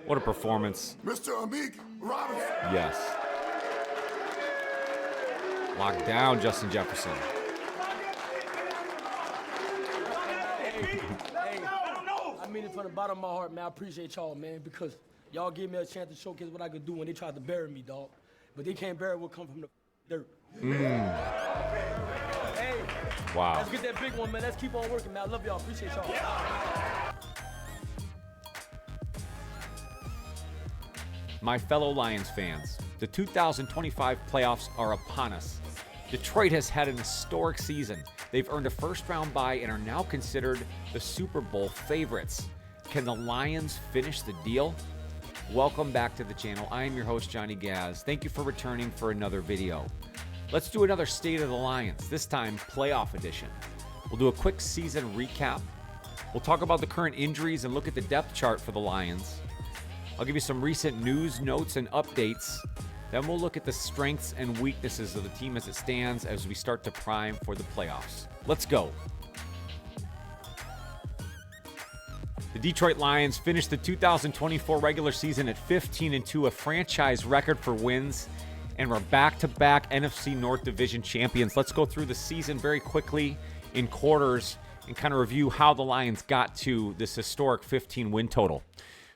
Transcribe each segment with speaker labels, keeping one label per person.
Speaker 1: What a performance.
Speaker 2: Mr. Amik Robinson.
Speaker 1: Yes. Locked down, Justin Jefferson.
Speaker 3: Hey, I mean it from the bottom of my heart, man. I appreciate y'all, man, because y'all gave me a chance to showcase what I could do when they tried to bury me, dog. But they can't bury what come from the dirt. Hey,
Speaker 1: Wow.
Speaker 3: let's get that big one, man. Let's keep on working, man. I love y'all. Appreciate y'all.
Speaker 1: My fellow Lions fans, the 2025 playoffs are upon us. Detroit has had an historic season. They've earned a first-round bye and are now considered the Super Bowl favorites. Can the Lions finish the deal? Welcome back to the channel. I am your host, Johnny Gaz. Thank you for returning for another video. Let's do another State of the Lions, this time playoff edition. We'll do a quick season recap. We'll talk about the current injuries and look at the depth chart for the Lions. I'll give you some recent news, notes, and updates. Then we'll look at the strengths and weaknesses of the team as it stands as we start to prime for the playoffs. Let's go. The Detroit Lions finished the 2024 regular season at 15-2, a franchise record for wins, and we're back-to-back NFC North Division champions. Let's go through the season very quickly in quarters and kind of review how the Lions got to this historic 15-win total.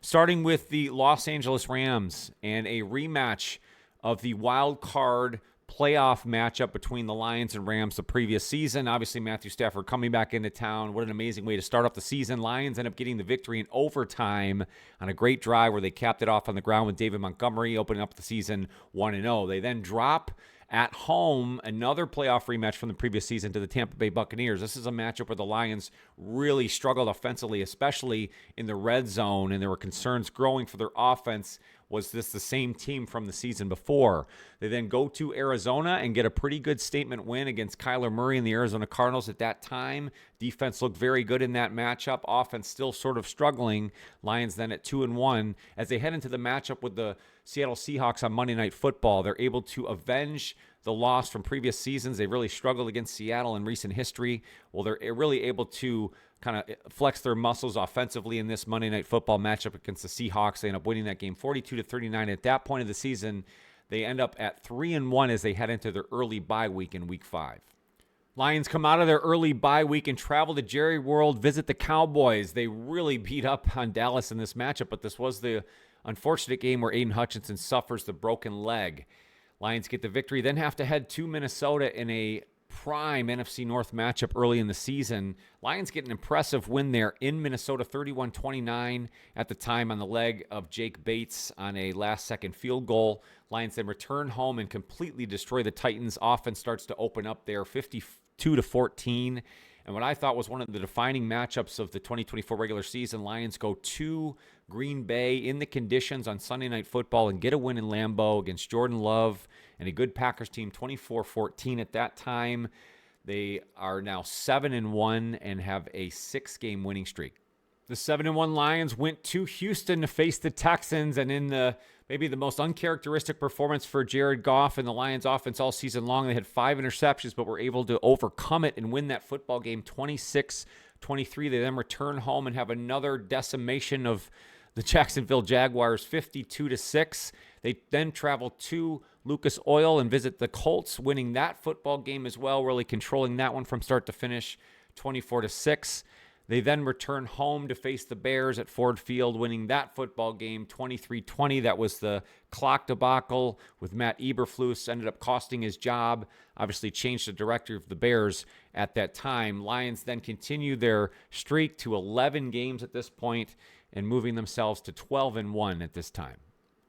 Speaker 1: Starting with the Los Angeles Rams and a rematch of the wild card playoff matchup between the Lions and Rams the previous season. Obviously, Matthew Stafford coming back into town. What an amazing way to start off the season. Lions end up getting the victory in overtime on a great drive where they capped it off on the ground with David Montgomery, opening up the season 1-0. They then drop at home another playoff rematch from the previous season to the Tampa Bay Buccaneers. This is a matchup where the Lions really struggled offensively, especially in the red zone, and there were concerns growing for their offense. Was this the same team from the season before? They then go to Arizona and get a pretty good statement win against Kyler Murray and the Arizona Cardinals at that time. Defense looked very good in that matchup. Offense still sort of struggling. Lions then at 2-1. As they head into the matchup with the Seattle Seahawks on Monday Night Football, they're able to avenge the loss from previous seasons. They've really struggled against Seattle in recent history. Well, they're really able to kind of flex their muscles offensively in this Monday Night Football matchup against the Seahawks. They end up winning that game 42-39. At that point of the season, they end up at 3-1 as they head into their early bye week in Week 5. Lions come out of their early bye week and travel to Jerry World, visit the Cowboys. They really beat up on Dallas in this matchup, but this was the unfortunate game where Aiden Hutchinson suffers the broken leg. Lions get the victory, then have to head to Minnesota in a prime NFC North matchup early in the season. Lions get an impressive win there in Minnesota, 31-29 at the time on the leg of Jake Bates on a last-second field goal. Lions then return home and completely destroy the Titans. Offense starts to open up there, 52-14. And what I thought was one of the defining matchups of the 2024 regular season, Lions go to Green Bay in the conditions on Sunday Night Football and get a win in Lambeau against Jordan Love and a good Packers team, 24-14 at that time. They are now 7-1 and have a 6-game winning streak. The 7-1 Lions went to Houston to face the Texans, and in maybe the most uncharacteristic performance for Jared Goff and the Lions offense all season long, they had 5 interceptions, but were able to overcome it and win that football game 26-23. They then return home and have another decimation of the Jacksonville Jaguars, 52-6. They then travel to Lucas Oil and visit the Colts, winning that football game as well, really controlling that one from start to finish, 24-6. They then return home to face the Bears at Ford Field, winning that football game 23-20. That was the clock debacle with Matt Eberflus, ended up costing his job, obviously changed the director of the Bears at that time. Lions then continue their streak to 11 games at this point and moving themselves to 12-1 at this time.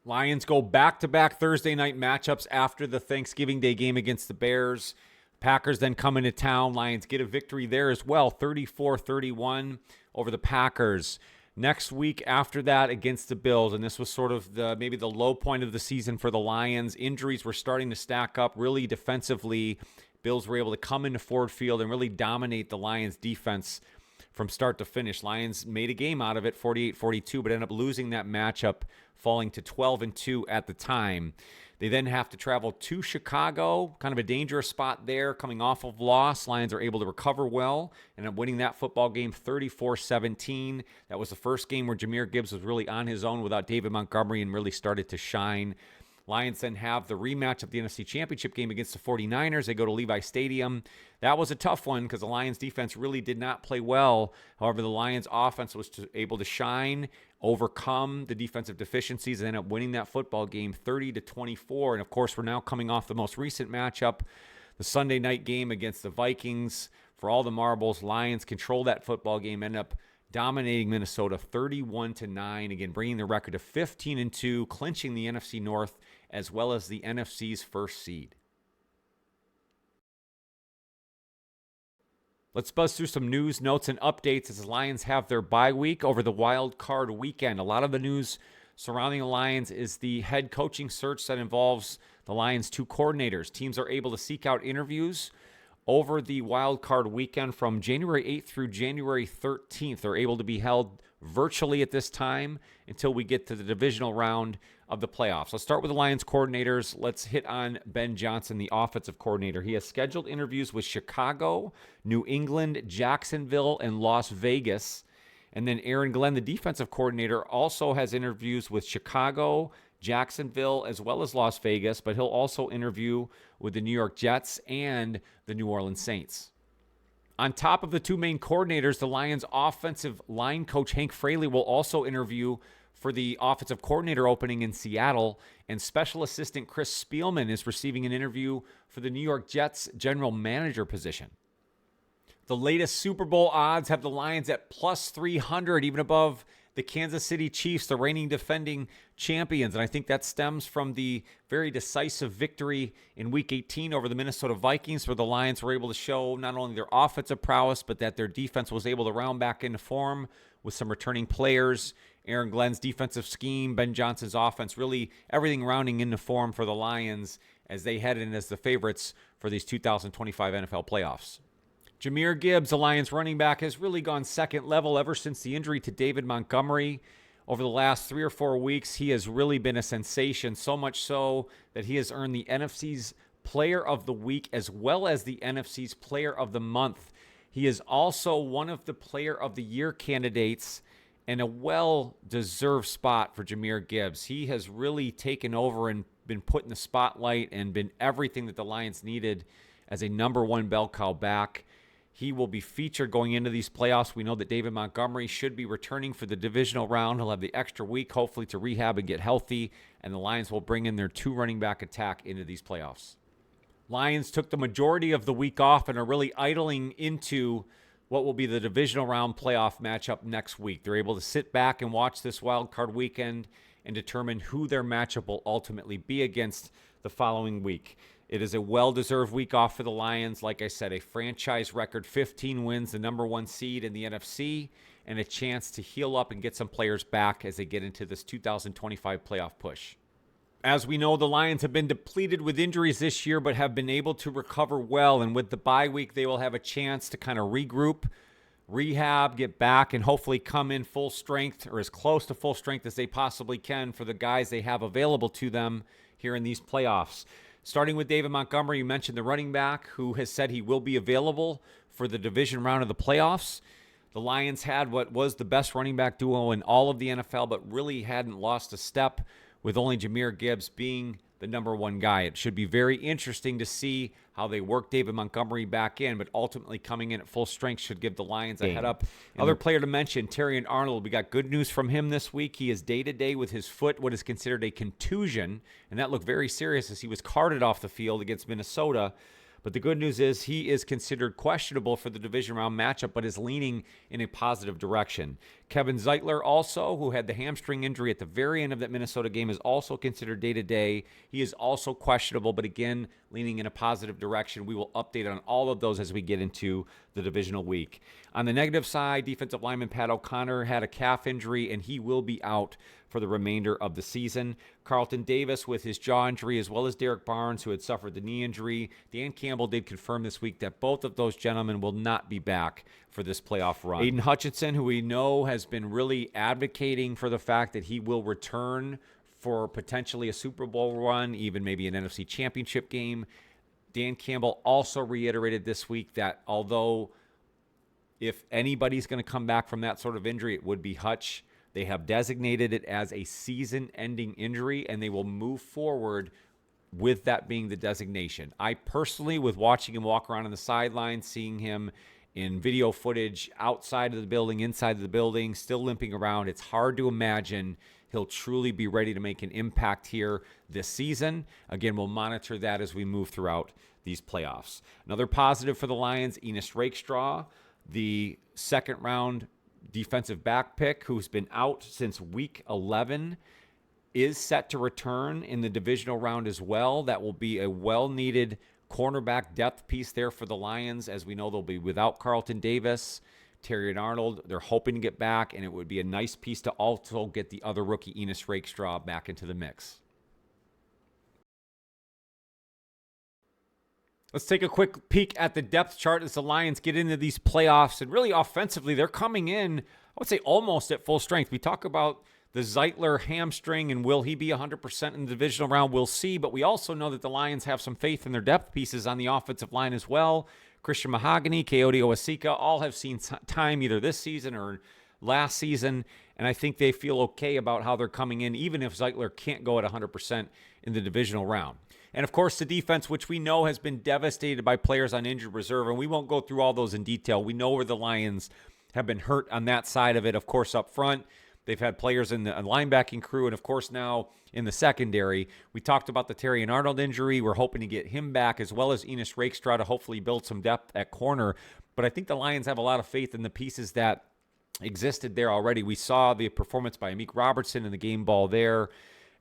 Speaker 1: Lions go back-to-back Thursday night matchups after the Thanksgiving Day game against the Bears. Packers then come into town. Lions get a victory there as well, 34-31 over the Packers. Next week after that against the Bills, and this was sort of maybe the low point of the season for the Lions. Injuries were starting to stack up really defensively. Bills were able to come into Ford Field and really dominate the Lions defense from start to finish. Lions made a game out of it, 48-42, but ended up losing that matchup, falling to 12-2 at the time. They then have to travel to Chicago, kind of a dangerous spot there, coming off of loss. Lions are able to recover well and end up winning that football game 34-17. That was the first game where Jahmyr Gibbs was really on his own without David Montgomery and really started to shine. Lions then have the rematch of the NFC Championship game against the 49ers. They go to Levi Stadium. That was a tough one because the Lions defense really did not play well. However, the Lions offense was able to shine, overcome the defensive deficiencies, and end up winning that football game 30-24. And of course, we're now coming off the most recent matchup, the Sunday night game against the Vikings. For all the marbles, Lions control that football game, end up dominating Minnesota 31-9, again bringing the record to 15-2, clinching the NFC North as well as the NFC's first seed. Let's buzz through some news, notes, and updates as the Lions have their bye week over the wild card weekend. A lot of the news surrounding the Lions is the head coaching search that involves the Lions' two coordinators. Teams are able to seek out interviews over the wild card weekend from January 8th through January 13th. They're able to be held virtually at this time until we get to the divisional round of the playoffs. Let's start with the Lions coordinators. Let's hit on Ben Johnson, the offensive coordinator. He has scheduled interviews with Chicago, New England, Jacksonville, and Las Vegas. And then Aaron Glenn, the defensive coordinator, also has interviews with Chicago, Jacksonville, as well as Las Vegas, but he'll also interview with the New York Jets and the New Orleans Saints. On top of the two main coordinators, the Lions offensive line coach Hank Fraley will also interview for the offensive coordinator opening in Seattle, and special assistant Chris Spielman is receiving an interview for the New York Jets general manager position. The latest Super Bowl odds have the Lions at plus 300, even above the Kansas City Chiefs, the reigning defending champions. And I think that stems from the very decisive victory in Week 18 over the Minnesota Vikings, where the Lions were able to show not only their offensive prowess, but that their defense was able to round back into form with some returning players. Aaron Glenn's defensive scheme, Ben Johnson's offense, really everything rounding into form for the Lions as they head in as the favorites for these 2025 NFL playoffs. Jahmyr Gibbs, the Lions running back, has really gone second level ever since the injury to David Montgomery. Over the last 3 or 4 weeks, he has really been a sensation, so much so that he has earned the NFC's Player of the Week as well as the NFC's Player of the Month. He is also one of the Player of the Year candidates, and a well-deserved spot for Jahmyr Gibbs. He has really taken over and been put in the spotlight and been everything that the Lions needed as a number one bell cow back. He will be featured going into these playoffs. We know that David Montgomery should be returning for the divisional round. He'll have the extra week, hopefully, to rehab and get healthy, and the Lions will bring in their two running back attack into these playoffs. Lions took the majority of the week off and are really idling into what will be the divisional round playoff matchup next week. They're able to sit back and watch this wild card weekend and determine who their matchup will ultimately be against the following week. It is a well-deserved week off for the Lions. Like I said, a franchise record 15 wins, the number one seed in the NFC, and a chance to heal up and get some players back as they get into this 2025 playoff push. As we know, the Lions have been depleted with injuries this year, but have been able to recover well. And with the bye week, they will have a chance to kind of regroup, rehab, get back, and hopefully come in full strength or as close to full strength as they possibly can for the guys they have available to them here in these playoffs. Starting with David Montgomery, you mentioned the running back who has said he will be available for the division round of the playoffs. The Lions had what was the best running back duo in all of the NFL, but really hadn't lost a step, with only Jahmyr Gibbs being the number one guy. It should be very interesting to see how they work David Montgomery back in, but ultimately coming in at full strength should give the Lions a head up. Other player to mention, Terrion Arnold. We got good news from him this week. He is day-to-day with his foot, what is considered a contusion, and that looked very serious as he was carted off the field against Minnesota. But the good news is he is considered questionable for the division round matchup, but is leaning in a positive direction. Kevin Zeitler also, who had the hamstring injury at the very end of that Minnesota game, is also considered day-to-day. He is also questionable, but again, leaning in a positive direction. We will update on all of those as we get into the divisional week. On the negative side, defensive lineman Pat O'Connor had a calf injury, and he will be out for the remainder of the season. Carlton Davis with his jaw injury, as well as Derek Barnes, who had suffered the knee injury. Dan Campbell did confirm this week that both of those gentlemen will not be back for this playoff run. Aiden Hutchinson, who we know has been really advocating for the fact that he will return for potentially a Super Bowl run, even maybe an NFC Championship game. Dan Campbell also reiterated this week that although if anybody's going to come back from that sort of injury, it would be Hutch. They have designated it as a season-ending injury, and they will move forward with that being the designation. I personally, with watching him walk around on the sideline, seeing him in video footage outside of the building, inside of the building, still limping around, it's hard to imagine he'll truly be ready to make an impact here this season. Again, we'll monitor that as we move throughout these playoffs. Another positive for the Lions, Enos Rakestraw, the second-round defensive back pick who's been out since week 11, is set to return in the divisional round as well. That will be a well-needed cornerback depth piece there for the Lions. As we know, they'll be without Carlton Davis. Terry and Arnold, they're hoping to get back, and it would be a nice piece to also get the other rookie, Enos Rakestraw, back into the mix. Let's take a quick peek at the depth chart as the Lions get into these playoffs. And really offensively, they're coming in, I would say, almost at full strength. We talk about the Zeitler hamstring, and will he be 100% in the divisional round? We'll see. But we also know that the Lions have some faith in their depth pieces on the offensive line as well. Christian Mahogany, Coyote Owasika, all have seen time either this season or last season, and I think they feel okay about how they're coming in, even if Zeitler can't go at 100% in the divisional round. And, of course, the defense, which we know has been devastated by players on injured reserve, and we won't go through all those in detail. We know where the Lions have been hurt on that side of it. Of course, up front, they've had players in the linebacking crew, and, of course, now in the secondary. We talked about the Terry and Arnold injury. We're hoping to get him back, as well as Enos Rakestraw, to hopefully build some depth at corner. But I think the Lions have a lot of faith in the pieces that existed there already. We saw the performance by Amik Robertson in the game ball there,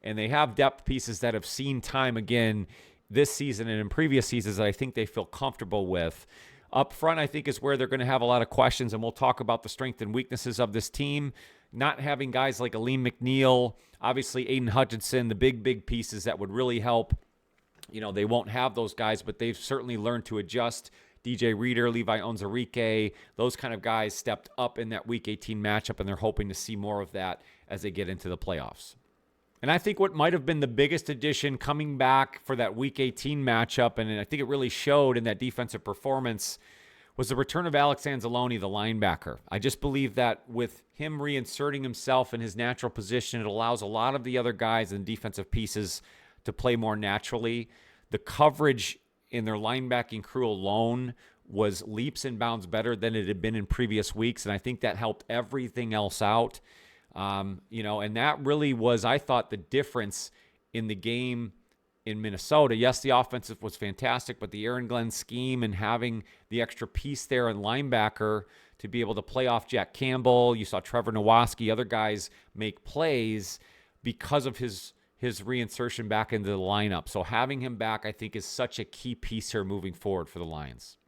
Speaker 1: and they have depth pieces that have seen time again this season and in previous seasons that I think they feel comfortable with. Up front, I think, is where they're going to have a lot of questions, and we'll talk about the strengths and weaknesses of this team. Not having guys like Aleem McNeil, obviously Aiden Hutchinson, the big pieces that would really help. You know, they won't have those guys, but they've certainly learned to adjust. DJ Reader, Levi Onwuzurike, those kind of guys stepped up in that Week 18 matchup, and they're hoping to see more of that as they get into the playoffs. And I think what might have been the biggest addition coming back for that Week 18 matchup, and I think it really showed in that defensive performance, was the return of Alex Anzalone, the linebacker. I just believe that with him reinserting himself in his natural position, it allows a lot of the other guys and defensive pieces to play more naturally. The coverage in their linebacking crew alone was leaps and bounds better than it had been in previous weeks, and I think that helped everything else out. And that really was, I thought, the difference in the game in Minnesota. Yes, the offensive was fantastic, but the Aaron Glenn scheme and having the extra piece there in linebacker to be able to play off Jack Campbell, you saw Trevor Nowaski, other guys make plays because of his reinsertion back into the lineup. So having him back, I think, is such a key piece here moving forward for the Lions.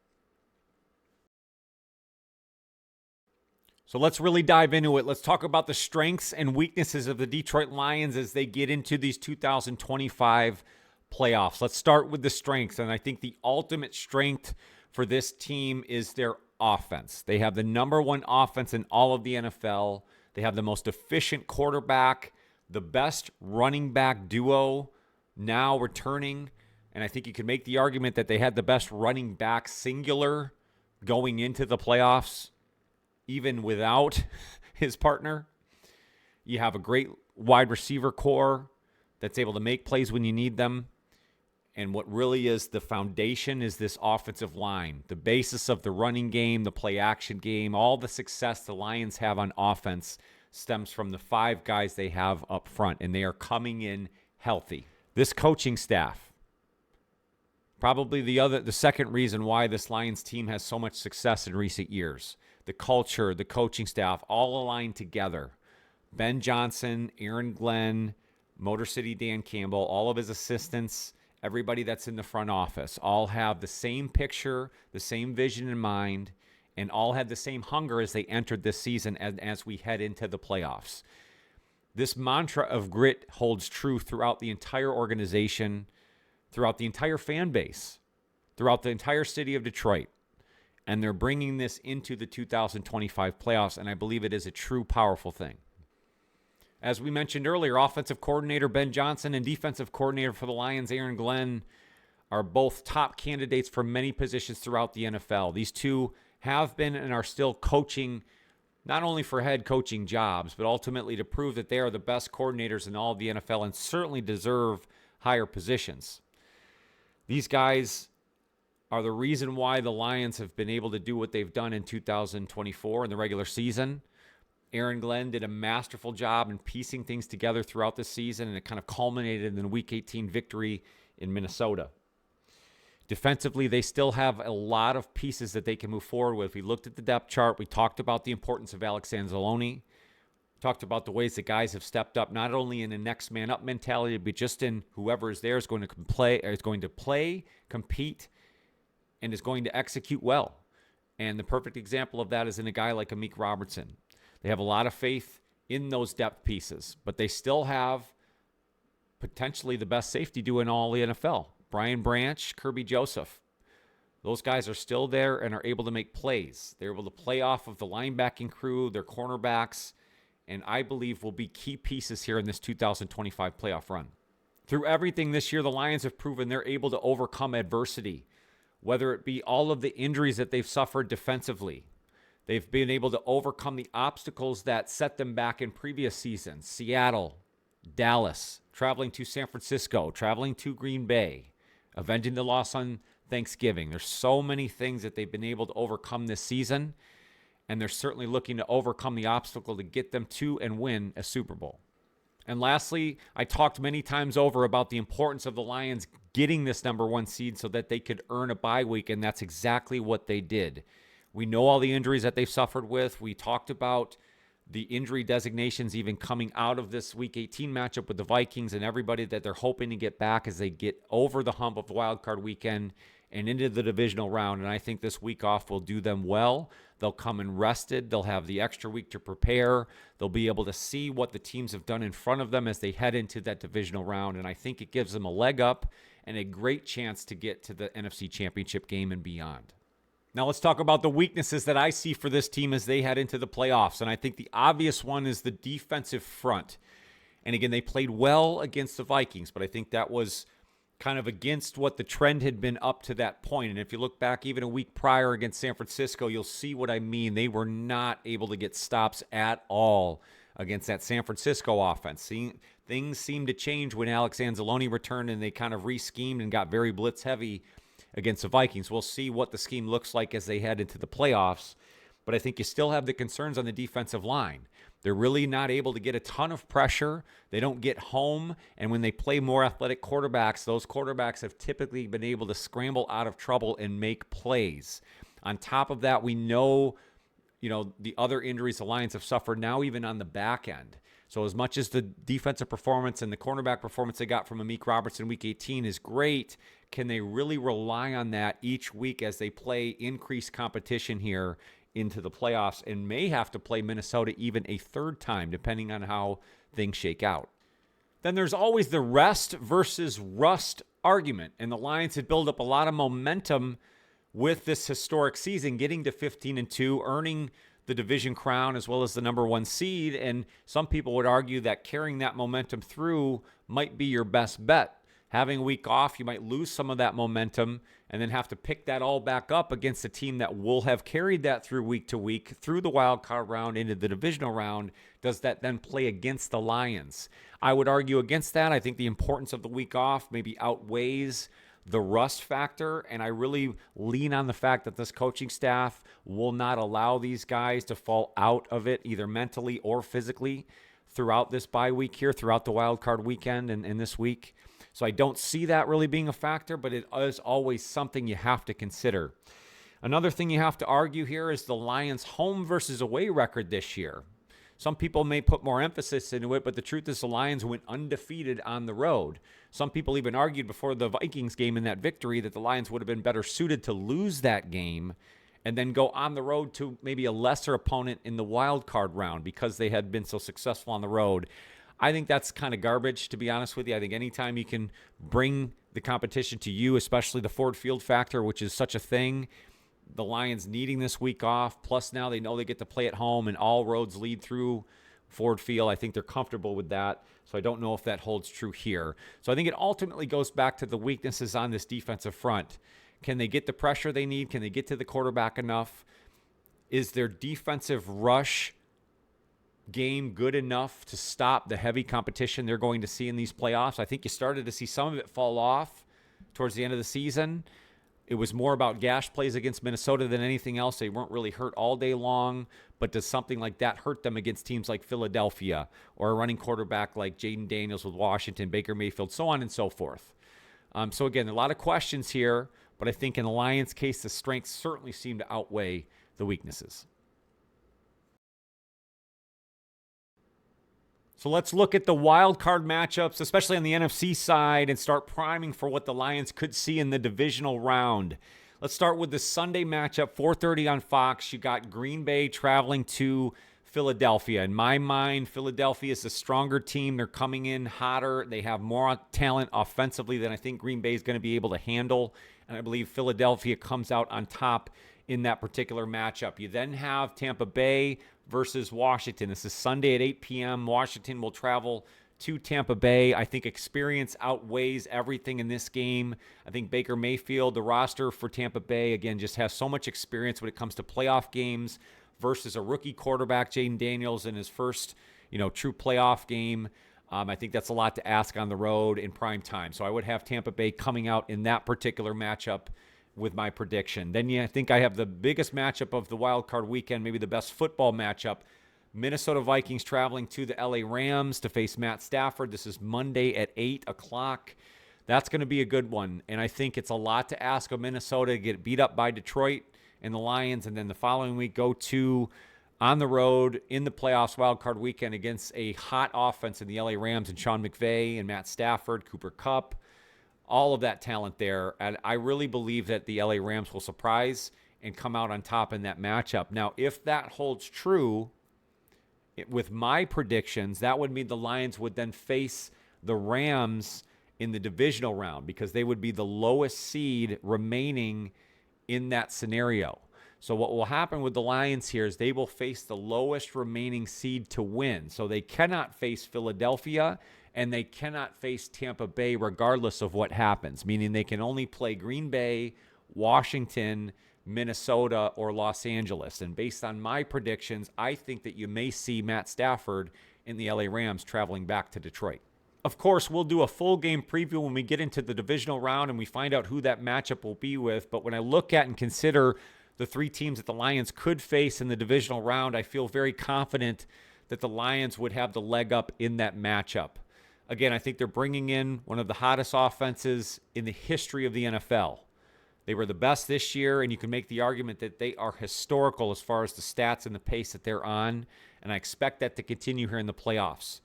Speaker 1: So let's really dive into it. Let's talk about the strengths and weaknesses of the Detroit Lions as they get into these 2025 playoffs. Let's start with the strengths, and I think the ultimate strength for this team is their offense. They have the number one offense in all of the NFL. They have the most efficient quarterback, the best running back duo now returning, and I think you could make the argument that they had the best running back singular going into the playoffs, even without his partner. You have a great wide receiver core that's able to make plays when you need them. And what really is the foundation is this offensive line. The basis of the running game, the play action game, all the success the Lions have on offense stems from the 5 guys they have up front, and they are coming in healthy. This coaching staff, probably the second reason why this Lions team has so much success in recent years. The culture, the coaching staff, all aligned together. Ben Johnson, Aaron Glenn, Motor City Dan Campbell, all of his assistants, everybody that's in the front office, all have the same picture, the same vision in mind, and all had the same hunger as they entered this season as we head into the playoffs. This mantra of grit holds true throughout the entire organization, throughout the entire fan base, throughout the entire city of Detroit. And they're bringing this into the 2025 playoffs, and I believe it is a true powerful thing. As we mentioned earlier, offensive coordinator Ben Johnson and defensive coordinator for the Lions, Aaron Glenn, are both top candidates for many positions throughout the NFL. These two have been and are still coaching, not only for head coaching jobs, but ultimately to prove that they are the best coordinators in all of the NFL and certainly deserve higher positions. These guys are the reason why the Lions have been able to do what they've done in 2024 in the regular season. Aaron Glenn did a masterful job in piecing things together throughout the season, and it kind of culminated in the Week 18 victory in Minnesota. Defensively, they still have a lot of pieces that they can move forward with. We looked at the depth chart. We talked about the importance of Alex Anzalone. Talked about the ways that guys have stepped up, not only in a next man up mentality, but just in whoever is there is going to play, compete, and is going to execute well. And the perfect example of that is in a guy like Amik Robertson. They have a lot of faith in those depth pieces, but they still have potentially the best safety duo in all the NFL. Brian Branch, Kirby Joseph. Those guys are still there and are able to make plays. They're able to play off of the linebacking crew, their cornerbacks, and I believe will be key pieces here in this 2025 playoff run. Through everything this year, the Lions have proven they're able to overcome adversity, whether it be all of the injuries that they've suffered defensively. They've been able to overcome the obstacles that set them back in previous seasons. Seattle, Dallas, traveling to San Francisco, traveling to Green Bay, avenging the loss on Thanksgiving. There's so many things that they've been able to overcome this season, and they're certainly looking to overcome the obstacle to get them to and win a Super Bowl. And lastly, I talked many times over about the importance of the Lions getting this number one seed so that they could earn a bye week, and that's exactly what they did. We know all the injuries that they've suffered with. We talked about the injury designations even coming out of this Week 18 matchup with the Vikings and everybody that they're hoping to get back as they get over the hump of Wild Card Weekend and into the divisional round. And I think this week off will do them well. They'll come in rested. They'll have the extra week to prepare. They'll be able to see what the teams have done in front of them as they head into that divisional round. And I think it gives them a leg up and a great chance to get to the NFC Championship game and beyond. Now let's talk about the weaknesses that I see for this team as they head into the playoffs. And I think the obvious one is the defensive front. And again, they played well against the Vikings, but I think that was kind of against what the trend had been up to that point. And if you look back even a week prior against San Francisco, you'll see what I mean. They were not able to get stops at all against that San Francisco offense. Things seemed to change when Alex Anzalone returned and they kind of re-schemed and got very blitz heavy against the Vikings. We'll see what the scheme looks like as they head into the playoffs, but I think you still have the concerns on the defensive line. They're really not able to get a ton of pressure. They don't get home, and when they play more athletic quarterbacks, those quarterbacks have typically been able to scramble out of trouble and make plays. On top of that, we know, the other injuries the Lions have suffered now even on the back end. So as much as the defensive performance and the cornerback performance they got from Amik Robertson Week 18 is great, can they really rely on that each week as they play increased competition here into the playoffs and may have to play Minnesota even a third time, depending on how things shake out? Then there's always the rest versus rust argument, and the Lions had built up a lot of momentum with this historic season, getting to 15-2, earning the division crown as well as the number one seed, and some people would argue that carrying that momentum through might be your best bet. Having a week off, you might lose some of that momentum and then have to pick that all back up against a team that will have carried that through week to week, through the wild card round into the divisional round. Does that then play against the Lions? I would argue against that. I think the importance of the week off maybe outweighs the rust factor, and I really lean on the fact that this coaching staff will not allow these guys to fall out of it either mentally or physically throughout this bye week here, throughout the wild card weekend and this week. So I don't see that really being a factor, but it is always something you have to consider. Another thing you have to argue here is the Lions' home versus away record this year. Some people may put more emphasis into it, but the truth is the Lions went undefeated on the road. Some people even argued before the Vikings game in that victory that the Lions would have been better suited to lose that game and then go on the road to maybe a lesser opponent in the wild card round because they had been so successful on the road. I think that's kind of garbage, to be honest with you. I think anytime you can bring the competition to you, especially the Ford Field factor, which is such a thing, the Lions needing this week off, plus now they know they get to play at home and all roads lead through Ford Field. I think they're comfortable with that. So I don't know if that holds true here. So I think it ultimately goes back to the weaknesses on this defensive front. Can they get the pressure they need? Can they get to the quarterback enough? Is their defensive rush game good enough to stop the heavy competition they're going to see in these playoffs? I think you started to see some of it fall off towards the end of the season. It was more about gash plays against Minnesota than anything else. They weren't really hurt all day long, but does something like that hurt them against teams like Philadelphia or a running quarterback like Jaden Daniels with Washington, Baker Mayfield, so on and so forth? So again, a lot of questions here, but I think in the Lions' case, the strengths certainly seem to outweigh the weaknesses. So let's look at the wild card matchups, especially on the NFC side, and start priming for what the Lions could see in the divisional round. Let's start with the Sunday matchup, 4:30 on Fox. You got Green Bay traveling to Philadelphia. In my mind, Philadelphia is the stronger team. They're coming in hotter. They have more talent offensively than I think Green Bay is going to be able to handle. And I believe Philadelphia comes out on top in that particular matchup. You then have Tampa Bay versus Washington. This is Sunday at 8 p.m. Washington will travel to Tampa Bay. I think experience outweighs everything in this game. I think Baker Mayfield, the roster for Tampa Bay, again, just has so much experience when it comes to playoff games versus a rookie quarterback, Jaden Daniels, in his first, true playoff game. I think that's a lot to ask on the road in prime time. So I would have Tampa Bay coming out in that particular matchup with my prediction. Then I think I have the biggest matchup of the wild card weekend, maybe the best football matchup. Minnesota Vikings traveling to the LA Rams to face Matt Stafford. This is Monday at 8 o'clock. That's going to be a good one. And I think it's a lot to ask of Minnesota to get beat up by Detroit and the Lions, and then the following week go to on the road in the playoffs wild card weekend against a hot offense in the LA Rams and Sean McVay and Matt Stafford, Cooper Kupp. All of that talent there. And I really believe that the LA Rams will surprise and come out on top in that matchup. Now, if that holds true, with my predictions, that would mean the Lions would then face the Rams in the divisional round because they would be the lowest seed remaining in that scenario. So what will happen with the Lions here is they will face the lowest remaining seed to win. So they cannot face Philadelphia and they cannot face Tampa Bay regardless of what happens, meaning they can only play Green Bay, Washington, Minnesota, or Los Angeles. And based on my predictions, I think that you may see Matt Stafford in the LA Rams traveling back to Detroit. Of course, we'll do a full game preview when we get into the divisional round and we find out who that matchup will be with. But when I look at and consider the three teams that the Lions could face in the divisional round, I feel very confident that the Lions would have the leg up in that matchup. Again, I think they're bringing in one of the hottest offenses in the history of the NFL. They were the best this year, and you can make the argument that they are historical as far as the stats and the pace that they're on, and I expect that to continue here in the playoffs.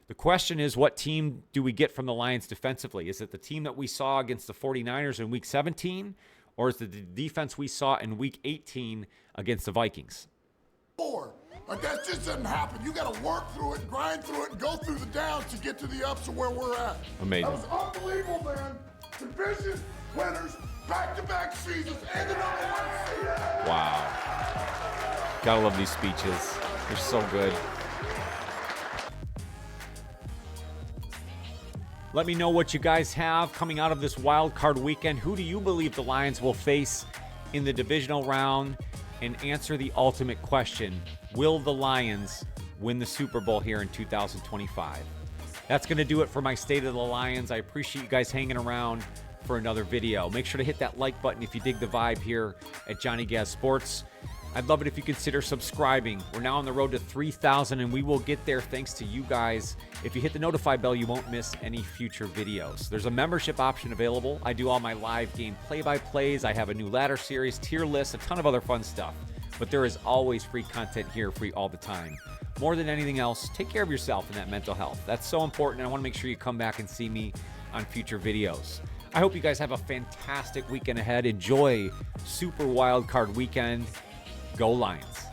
Speaker 1: The question is, what team do we get from the Lions defensively? Is it the team that we saw against the 49ers in Week 17, or is it the defense we saw in Week 18 against the Vikings?
Speaker 2: Like that just doesn't happen. You got to work through it, grind through it, and go through the downs to get to the ups of where we're at.
Speaker 1: Amazing.
Speaker 2: That was unbelievable, man. Division winners, back-to-back seasons, and the number one seed.
Speaker 1: Wow. Gotta love these speeches. They're so good. Let me know what you guys have coming out of this wild card weekend. Who do you believe the Lions will face in the divisional round? And answer the ultimate question. Will the Lions win the Super Bowl here in 2025? That's going to do it for my State of the Lions. I appreciate you guys hanging around for another video. Make sure to hit that like button if you dig the vibe here at Johnny Gaz Sports. I'd love it if you consider subscribing. We're now on the road to 3,000, and we will get there thanks to you guys. If you hit the notify bell, you won't miss any future videos. There's a membership option available. I do all my live game play-by-plays. I have a new ladder series, tier list, a ton of other fun stuff. But there is always free content here, free all the time. More than anything else, take care of yourself and that mental health. That's so important, and I want to make sure you come back and see me on future videos. I hope you guys have a fantastic weekend ahead. Enjoy Super Wild Card Weekend. Go Lions.